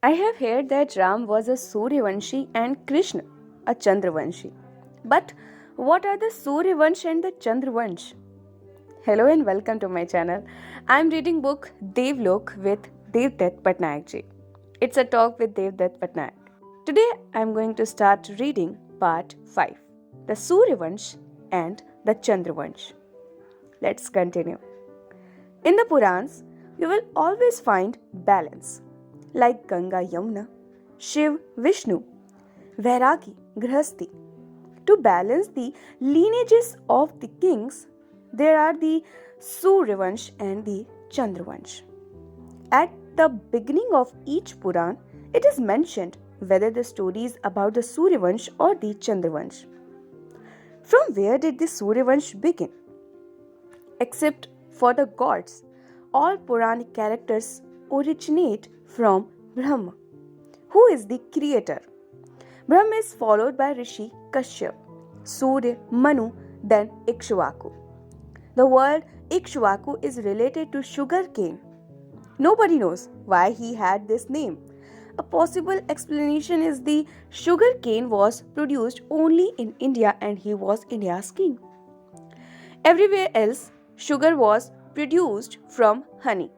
I have heard that Ram was a Suryavanshi and Krishna a Chandravanshi. But what are the Suryavansh and the Chandravansh? Hello and welcome to my channel. I am reading book Devlok with Devdutt Patnayak ji. It's a talk with Devdutt Patnayak. Today I am going to start reading part 5. The Suryavansh and the Chandravansh. Let's continue. In the Purans, you will always find balance, like Ganga Yamuna, Shiv Vishnu, Vairagi Grihasthi. To balance the lineages of the kings, there are the Suryavansh and the Chandravansh. At the beginning of each Puran, it is mentioned whether the story is about the Suryavansh or the Chandravansh. From where did the Suryavansh begin? Except for the gods, all Puranic characters originate from Brahma, who is the creator. Brahma is followed by Rishi Kashyap, Surya, Manu, then Ikshvaku. The word Ikshvaku is related to sugarcane. Nobody knows why he had this name. A possible explanation is the sugarcane was produced only in India and he was India's king. Everywhere else, sugar was produced from honey.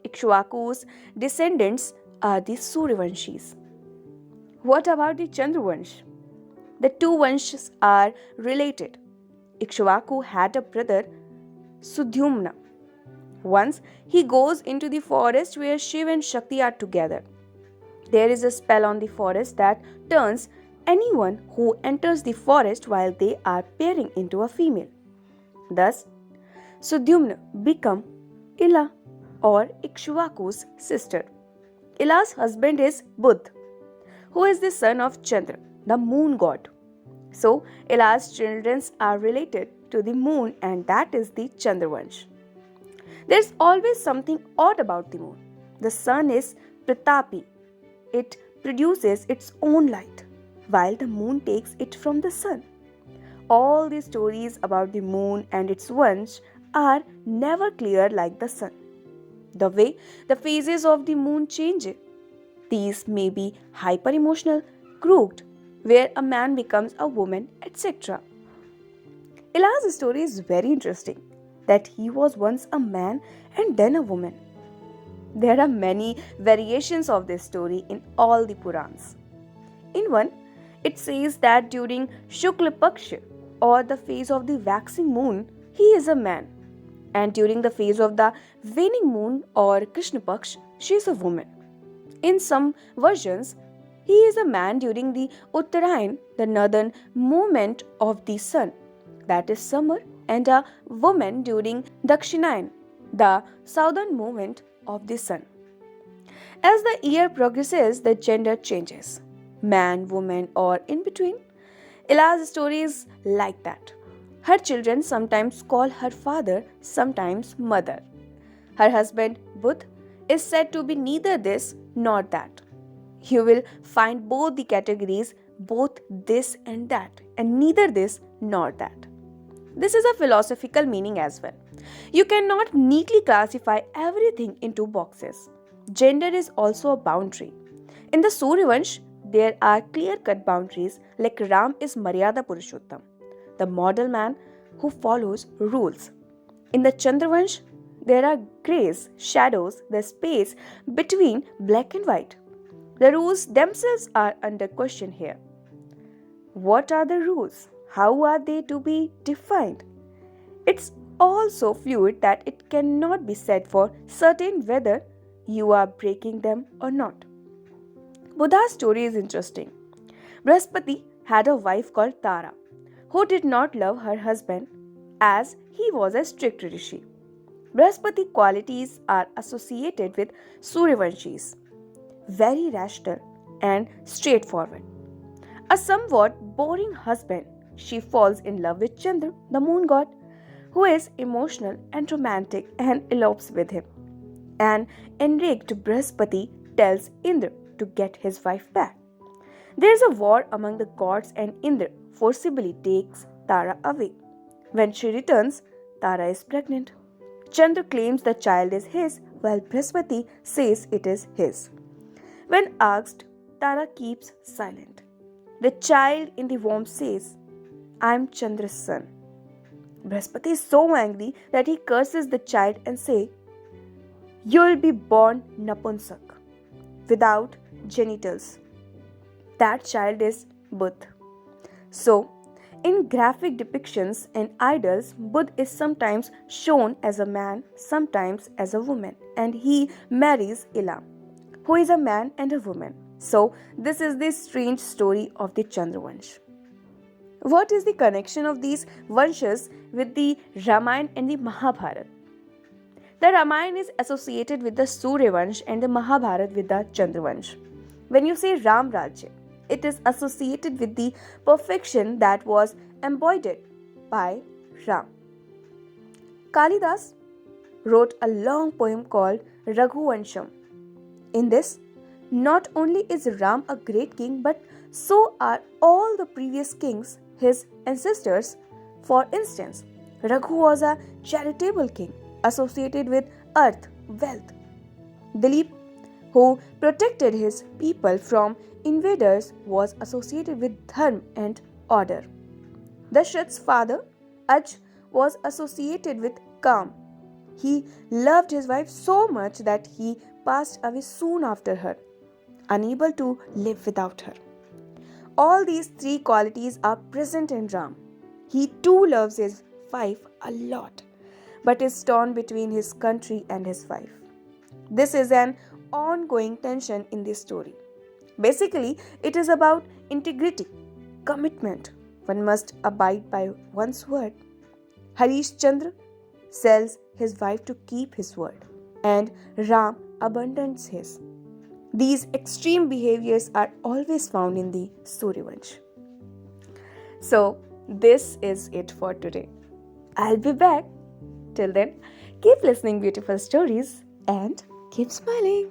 Ikshvaku's descendants are the Suryavanshis. What about the Chandravansh? The two Vanshas are related. Ikshvaku had a brother, Sudhyumna. Once he goes into the forest where Shiv and Shakti are together. There is a spell on the forest that turns anyone who enters the forest while they are pairing into a female. Thus, Sudhyumna become Ila or Ikshvaku's sister. Ila's husband is Budh, who is the son of Chandra, the moon god. So, Ila's children are related to the moon and that is the Chandravansh. There is always something odd about the moon. The sun is Pratapi. It produces its own light, while the moon takes it from the sun. All the stories about the moon and its Vansh are never clear like the sun. The way the phases of the moon change. These may be hyper-emotional, crooked, where a man becomes a woman, etc. Ila's story is very interesting, that he was once a man and then a woman. There are many variations of this story in all the Purans. In one, it says that during Shukla Paksha, or the phase of the waxing moon, he is a man. And during the phase of the waning moon or Krishna Paksh, she is a woman. In some versions, he is a man during the Uttarayan, the northern movement of the sun, that is summer, and a woman during Dakshinayan, the southern movement of the sun. As the year progresses, the gender changes. Man, woman, or in between. Ila's story is like that. Her children sometimes call her father, sometimes mother. Her husband, Budh, is said to be neither this nor that. You will find both the categories, both this and that, and neither this nor that. This is a philosophical meaning as well. You cannot neatly classify everything into boxes. Gender is also a boundary. In the Suryavansh, there are clear-cut boundaries like Ram is Maryada Purushottam, the model man who follows rules. In the Chandravansh, there are grays, shadows, the space between black and white. The rules themselves are under question here. What are the rules? How are they to be defined? It's all so fluid that it cannot be said for certain whether you are breaking them or not. Buddha's story is interesting. Brihaspati had a wife called Tara, who did not love her husband as he was a strict rishi. Brihaspati qualities are associated with Suryavanshis, very rational and straightforward. A somewhat boring husband, she falls in love with Chandra, the moon god, who is emotional and romantic and elopes with him. An enraged Brihaspati tells Indra to get his wife back. There is a war among the gods and Indra forcibly takes Tara away. When she returns, Tara is pregnant. Chandra claims the child is his while Brihaspati says it is his. When asked, Tara keeps silent. The child in the womb says, I am Chandra's son. Brihaspati is so angry that he curses the child and says, You will be born Napunsak, without genitals. That child is Buddha. So, in graphic depictions and idols, Buddha is sometimes shown as a man, sometimes as a woman, and he marries Ila, who is a man and a woman. So, this is the strange story of the Chandravansh. What is the connection of these Vanshas with the Ramayana and the Mahabharata? The Ramayana is associated with the Suryavansh and the Mahabharata with the Chandravansh. When you say Ram Rajya, it is associated with the perfection that was embodied by Ram. Kalidas wrote a long poem called Raghuvansham. In this, not only is Ram a great king, but so are all the previous kings, his ancestors. For instance, Raghu was a charitable king associated with earth, wealth. Dilip, who protected his people from invaders, was associated with dharma and order. Dashrath's father, Aj, was associated with calm. He loved his wife so much that he passed away soon after her, unable to live without her. All these three qualities are present in Ram. He too loves his wife a lot, but is torn between his country and his wife. This is an ongoing tension in this story. Basically, it is about integrity, commitment. One must abide by one's word. Harish Chandra sells his wife to keep his word, and Ram abandons his. These extreme behaviors are always found in the Suryavansh. So, this is it for today. I'll be back. Till then, keep listening beautiful stories and keep smiling.